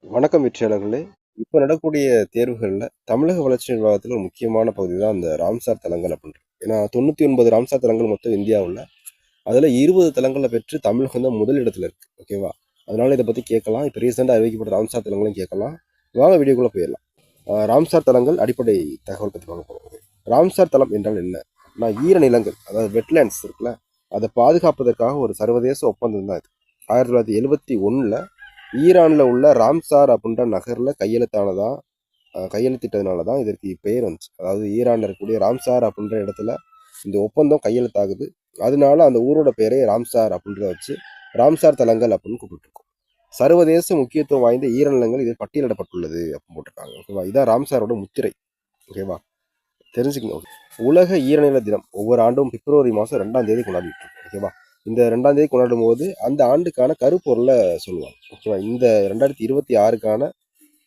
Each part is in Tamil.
வணக்கம் வெற்றியாளர்களே. இப்போ நடக்கக்கூடிய தேர்வுகளில் தமிழக வளர்ச்சி நிர்வாகத்தில் ஒரு முக்கியமான பகுதி தான் அந்த ராம்சார் தலங்கள் அப்படின்றது. ஏன்னா 99 ராம்சார் தலங்கள் மொத்தம் இந்தியாவில், அதில் 20 தலங்களை பெற்று தமிழகம் தான் முதல் இடத்துல இருக்கு. ஓகேவா? அதனால இதை பற்றி கேட்கலாம். இப்போ ரீசெண்டாக அறிவிக்கப்பட்ட ராம்சார் தலங்களையும் கேட்கலாம். வாங்க வீடியோக்குள்ளே போயிடலாம். ராம்சார் தலங்கள் அடிப்படை தகவல் பற்றி பார்க்க போகிறோம். ராம்சார் தலம் என்றால் என்ன? நான் ஈரநிலங்கள், அதாவது வெட்லேண்ட்ஸ் இருக்குல்ல, அதை பாதுகாப்பதற்காக ஒரு சர்வதேச ஒப்பந்தம் தான் இது. 1971 ஈரானில் உள்ள ராம்சார் அப்படின்ற நகரில் கையெழுத்திட்டதுனால தான் இதற்கு பெயர் வந்துச்சு. அதாவது ஈரானில் இருக்கக்கூடிய ராம்சார் அப்படின்ற இடத்துல இந்த ஒப்பந்தம் கையெழுத்தாகுது. அதனால அந்த ஊரோட பேரை ராம்சார் அப்படின்றத வச்சு ராம்சார் தலங்கள் அப்படின்னு கூப்பிட்டுருக்கோம். சர்வதேச முக்கியத்துவம் வாய்ந்த ஈரநிலங்கள் இதில் பட்டியலிடப்பட்டுள்ளது அப்படின்னு போட்டிருக்காங்க. ஓகேவா? இதான் ராம்சாரோட முத்திரை. ஓகேவா? தெரிஞ்சுக்கணும். உலக ஈரநில தினம் ஒவ்வொரு ஆண்டும் பிப்ரவரி மாதம் 2ஆம் தேதி கொண்டாடிட்டு இருக்கோம். ஓகேவா? இந்த 2ஆம் தேதி கொண்டாடும் போது அந்த ஆண்டுக்கான கருப்பொருளை சொல்லுவாங்க. ஓகேவா? இந்த 2026க்கான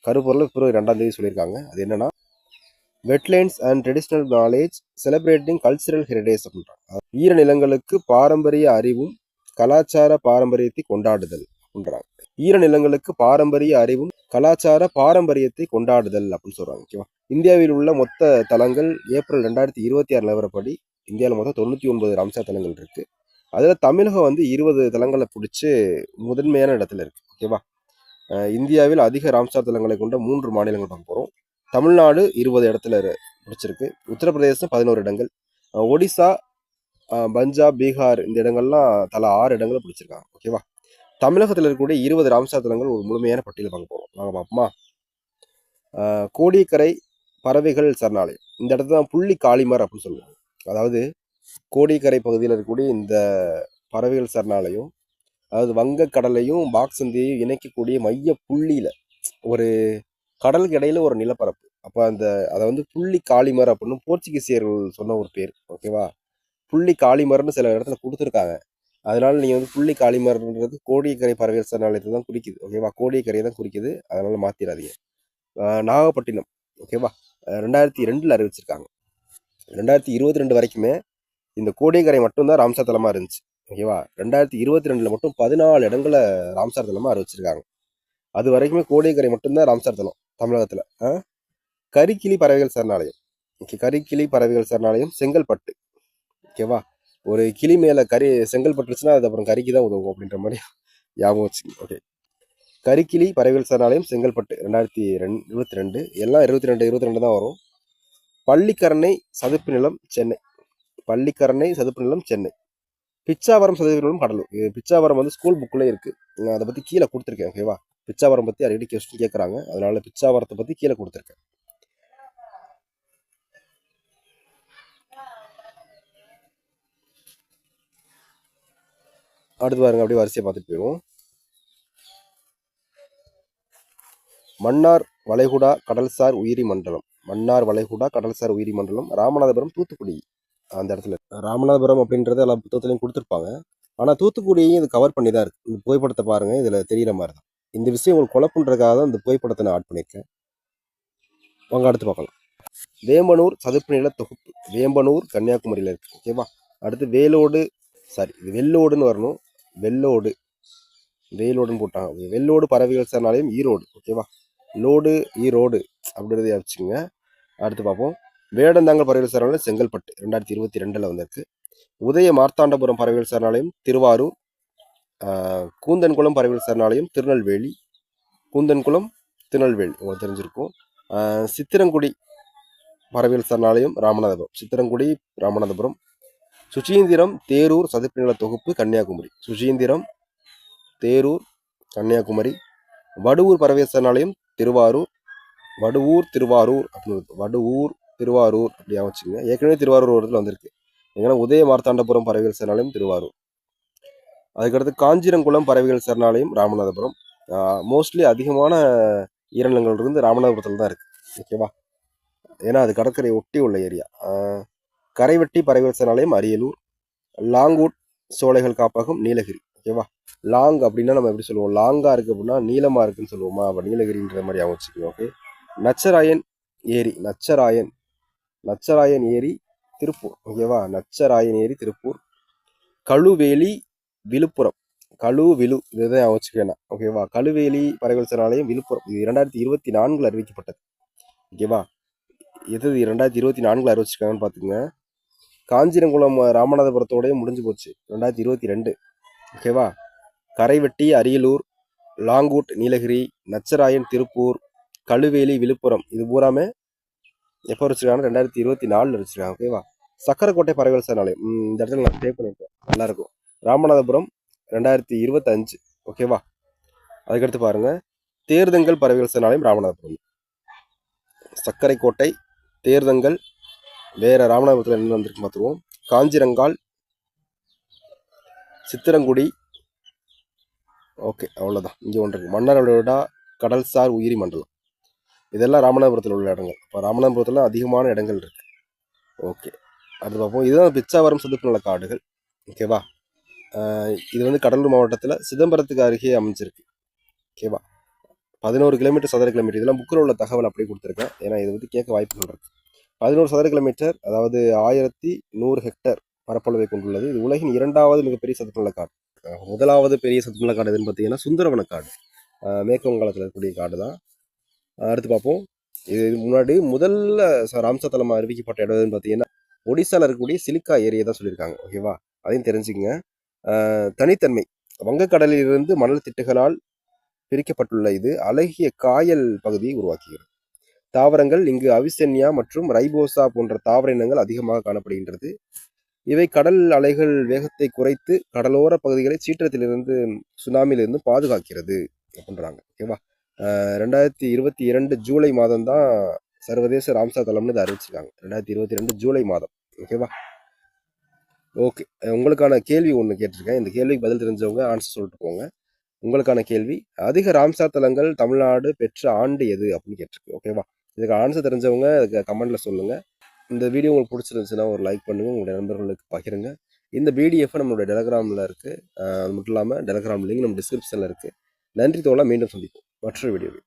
கருப்பொருளை பிப்ரவரி 2ஆம் தேதி சொல்லியிருக்காங்க. அது என்னன்னா, wetlands and traditional knowledge celebrating cultural heritage அப்படின்றாங்க. ஈரநிலங்களுக்கு பாரம்பரிய அறிவும் கலாச்சார பாரம்பரியத்தை கொண்டாடுதல் அப்படின்றாங்க. ஈரநிலங்களுக்கு பாரம்பரிய அறிவும் கலாச்சார பாரம்பரியத்தை கொண்டாடுதல் அப்படின்னு சொல்றாங்க. ஓகேவா? இந்தியாவில் உள்ள மொத்த தலங்கள் ஏப்ரல் 2026 நிலவரப்படி இந்தியாவில் மொத்தம் 99 ராம்சார் தலங்கள் இருக்கு. அதில் தமிழகம் 20 தலங்களை பிடிச்சி முதன்மையான இடத்துல இருக்கு. ஓகேவா? இந்தியாவில் அதிக ராம்சார் தலங்களை கொண்ட 3 மாநிலங்கள் பார்க்க போகிறோம். தமிழ்நாடு 20 இடத்துல பிடிச்சிருக்கு. உத்தரப்பிரதேசம் 11 இடங்கள், ஒடிசா, பஞ்சாப், பீகார் இந்த இடங்கள்லாம் தலா 6 இடங்களை பிடிச்சிருக்காங்க. ஓகேவா? தமிழகத்தில் இருக்கக்கூடிய 20 ராம்சார் தலங்கள் ஒரு முழுமையான பட்டியலை பார்க்க போகிறோம். வாங்க பார்ப்போமா? கோடியக்கரை பறவைகள் சரணாலயம், இந்த இடத்துல தான் புள்ளி காளிமர் அப்படின்னு சொல்லுவாங்க. அதாவது கோடியக்கரை பகுதியில் இருக்கக்கூடிய இந்த பறவைகள் சரணாலயம், அதாவது வங்கக்கடலையும் பாக்சந்தியையும் இணைக்கக்கூடிய மைய புள்ளியில ஒரு கடலுக்கு இடையில ஒரு நிலப்பரப்பு. அப்போ அதை புள்ளி காளிமர் அப்படின்னு போர்ச்சுகீசியர்கள் சொன்ன ஒரு பேர். ஓகேவா? புள்ளி காளிமர்னு சில இடத்துல கொடுத்துருக்காங்க. அதனால நீங்கள் புள்ளி காளிமர்ன்றது கோடியக்கரை பறவைகள் சரணாலயத்தை தான் குறிக்குது. ஓகேவா? கோடியக்கரையை தான் குறிக்குது. அதனால மாத்திராதீங்க. நாகப்பட்டினம். ஓகேவா? 2002 அறிவிச்சிருக்காங்க. 2022 வரைக்குமே இந்த கோடியக்கரை மட்டும்தான் ராம்சார் தலமா இருந்துச்சு. ஓகேவா? 2022 மட்டும் 14 இடங்களை ராம்சார் தலமா அறிவிச்சிருக்காங்க. அது வரைக்குமே கோடியக்கரை மட்டும்தான் ராம்சார் தலம் தமிழகத்துல. கரிக்கிளி பறவைகள் சரணாலயம். கரிக்கிளி பறவைகள் சரணாலயம் செங்கல்பட்டு. ஓகேவா? ஒரு கிளி மேல செங்கல் பட்டுருச்சுன்னா அது அப்புறம் கறிக்கு தான் உதவும் அப்படின்ற மாதிரி ஞாபகம் வச்சுக்கோங்க. ஓகே. கரிக்கிளி பறவைகள் சரணாலயம் செங்கல்பட்டு 2022. எல்லாம் 22 தான் வரும். பள்ளிக்கரணை சதுப்பு நிலம் சென்னை. பள்ளிக்கரணை சதுப்பு நிலம் சென்னை. பிச்சாவரம் சதுப்பு நிலம் கடலூர். பிச்சாவரம் ஸ்கூல் புக்கில் இருக்கு. நான் அதை பற்றி கீழே கொடுத்துருக்கேன். ஓகேவா? பிச்சாவரம் பற்றி அடிக்கடி கொஸ்டின் கேட்குறாங்க. அதனால பிச்சாவரத்தை பற்றி கீழே கொடுத்துருக்கேன். அடுத்து பாருங்க, அப்படியே வரிசையை பார்த்துட்டு போயிடுவோம். மன்னார் வளைகுடா கடல்சார் உயிரி மண்டலம். மன்னார் வளைகுடா கடல்சார் உயிரி மண்டலம் ராமநாதபுரம் தூத்துக்குடி. அந்த இடத்துல ராமநாதபுரம் அப்படின்றத எல்லா புத்தகத்துலையும் கொடுத்துருப்பாங்க. ஆனால் தூத்துக்குடியையும் இது கவர் பண்ணி தான் இருக்கு. இந்த புகைப்படத்தை பாருங்க, இதில் தெரிகிற மாதிரி தான். இந்த விஷயம் உங்களுக்கு குழப்புன்றதுக்காக தான் இந்த புகைப்படத்தை நான் ஆட் பண்ணியிருக்கேன். வாங்க அடுத்து பார்க்கலாம். வேம்பனூர் சதுப்பு நில தொகுப்பு. வேம்பனூர் கன்னியாகுமரியில் இருக்கு. ஓகேவா? அடுத்து வெள்ளோடுன்னு வரணும். வெள்ளோடுன்னு போட்டாங்க. வெள்ளோடு பறவைகள் சரணாலயம் ஈரோடு. ஓகேவா? லோடு ஈரோடு அப்படின்றத வச்சுக்கோங்க. அடுத்து பார்ப்போம். வேடந்தாங்கல் பறவைகள் சரணாலயம் செங்கல்பட்டு 2022 வந்திருக்கு. உதய மார்த்தாண்டபுரம் பறவைகள் சரணாலயம் திருவாரூர். கூந்தன்குளம் பறவைகள் சரணாலயம் திருநெல்வேலி. உங்களுக்கு தெரிஞ்சிருக்கும். சித்திரங்குடி பறவைகள் சரணாலயம் ராமநாதபுரம். சுசீந்திரம் தேரூர் சதுப்பு நில தொகுப்பு கன்னியாகுமரி. வடுவூர் பறவைகள் சரணாலயம் திருவாரூர். அப்படி வச்சுங்க. ஏற்கனவே திருவாரூர் ஒரு இடத்துல வந்திருக்கு. எங்கன்னா உதய மார்த்தாண்டபுரம் பறவைகள் சரணாலயம் திருவாரூர். அதுக்கடுத்து காஞ்சிரங்குளம் பறவைகள் சரணாலயம் ராமநாதபுரம். மோஸ்ட்லி அதிகமான ஈரநிலங்கள் இருந்து ராமநாதபுரத்தில் தான் இருக்கு. ஓகேவா? ஏன்னா அது கடற்கரை ஒட்டி உள்ள ஏரியா. கரைவெட்டி பறவைகள் சரணாலயம் அரியலூர். லாங்கூட் சோலைகள் காப்பகம் நீலகிரி. ஓகேவா? லாங் அப்படின்னா நம்ம எப்படி சொல்லுவோம்? லாங்கா இருக்கு அப்படின்னா நீளமா இருக்குன்னு சொல்லுவோமா? அப்போ நீலகிரின்ற மாதிரி அமைச்சுக்கணும். ஓகே. நச்சராயன் ஏரி திருப்பூர். ஓகேவா? நச்சராயன் ஏரி திருப்பூர். கழுவேலி விழுப்புரம். கழுவிலு இதுதான் வச்சுக்கவேணாம். ஓகேவா? கழுவேலி பறவைகள் சரணாலயம் விழுப்புரம். இது 2024 அறிவிக்கப்பட்டது. ஓகேவா? எது 2024 அறிவிச்சிருக்காங்கன்னு பார்த்துங்க. காஞ்சிரங்குளம் ராமநாதபுரத்தோடய முடிஞ்சு போச்சு 2022. ஓகேவா? கரைவெட்டி அரியலூர், லாங்கூட் நீலகிரி, நச்சராயன் திருப்பூர், கழுவேலி விழுப்புரம் இது பூராமே எப்போ வச்சிருக்காங்க? 2024 வச்சிருக்காங்க. ஓகேவா? சக்கரக்கோட்டை பறவைகள் சரணாலயம் இந்த இடத்துல நான் சேவ் பண்ணியிருக்கேன், நல்லா இருக்கும். ராமநாதபுரம் 2025. ஓகேவா? அதுக்கடுத்து பாருங்க, தேர்தங்கல் பறவைகள் சரணாலயம் ராமநாதபுரம். சக்கரைக்கோட்டை, தேர்தங்கல், வேற ராமநாதபுரத்தில் என்ன வந்திருக்கு பார்த்துருவோம். காஞ்சிரங்கால், சித்திரங்குடி. ஓகே, அவ்வளோதான். இங்கே ஒன்று இருக்கு, மன்னரோட கடல்சார் உயிரி மண்டலம். இதெல்லாம் ராமநாதபுரத்தில் உள்ள இடங்கள். இப்போ ராமநாதபுரத்தில் அதிகமான இடங்கள் இருக்கு. ஓகே, அடுத்து பார்ப்போம். இதுதான் பிச்சாவரம் சதுப்பு நில காடுகள். ஓகேவா? இது வந்து கடலூர் மாவட்டத்தில் சிதம்பரத்துக்கு அருகே அமைஞ்சிருக்கு. ஓகேவா? 11 கிலோமீட்டர் சதுர கிலோமீட்டர். இதெல்லாம் புக்கில் உள்ள தகவல் அப்படியே கொடுத்துருக்கேன், ஏன்னா இது வந்து கேட்க வாய்ப்புகள் இருக்கு. 11 சதுர கிலோமீட்டர், அதாவது 1100 ஹெக்டேர் பரப்பளவை கொண்டுள்ளது. இது உலகின் 2வது மிகப்பெரிய சதுப்பு நில காடு. முதலாவது பெரிய சதுப்பு நில காடு எதுன்னு பார்த்தீங்கன்னா சுந்தரவன காடு, மேற்கு வங்காளத்தில் இருக்கக்கூடிய காடு தான். அடுத்து பார்ப்போம். இது முன்னாடி முதல்ல ராம்சர் தளம் அறிவிக்கப்பட்ட இடம் எதுன்னு பார்த்தீங்கன்னா ஒடிசாவில் இருக்கக்கூடிய சிலிக்கா ஏரியா தான் சொல்லியிருக்காங்க. ஓகேவா? அதையும் தெரிஞ்சுக்கங்க. தனித்தன்மை, வங்கக்கடலிலிருந்து மணல் திட்டுகளால் பிரிக்கப்பட்டுள்ள இது அழகிய காயல் பகுதியை உருவாக்குகிறது. தாவரங்கள் இங்கு அவிசென்யா மற்றும் ரைபோசா போன்ற தாவர இனங்கள் அதிகமாக காணப்படுகின்றது. இவை கடல் அலைகள் வேகத்தை குறைத்து கடலோர பகுதிகளை சீற்றத்திலிருந்து சுனாமிலிருந்து பாதுகாக்கிறது அப்படின்றாங்க. ஓகேவா? 2022 ஜூலை மாதம் தான் சர்வதேச ராம்சார் தளம்னு இதை அறிவிச்சிருக்காங்க. 2022 ஜூலை மாதம். ஓகேவா? ஓகே, உங்களுக்கான கேள்வி ஒன்று கேட்டிருக்கேன். இந்த கேள்விக்கு பதில் தெரிஞ்சவங்க ஆன்சர் சொல்லிட்டு போங்க. உங்களுக்கான கேள்வி, அதிக ராம்சார் தலங்கள் தமிழ்நாடு பெற்ற ஆண்டு எது அப்படின்னு கேட்டிருக்கு. ஓகேவா? இதுக்கு ஆன்சர் தெரிஞ்சவங்க கமெண்ட்ல சொல்லுங்க. இந்த வீடியோ உங்களுக்கு பிடிச்சிருந்துச்சுன்னா ஒரு லைக் பண்ணுங்க, உங்களுடைய நண்பர்களுக்கு பகிருங்க. இந்த பிடிஎஃப் நம்மளுடைய டெலகிராமில் இருக்கு. அது மட்டும் இல்லாமல் டெலகிராம் லிங்க் நம்ம டிஸ்கிரிப்ஷனில் இருக்கு. நன்றி தோழா, மீண்டும் சந்திப்போம் மற்றொரு வீடியோவில்.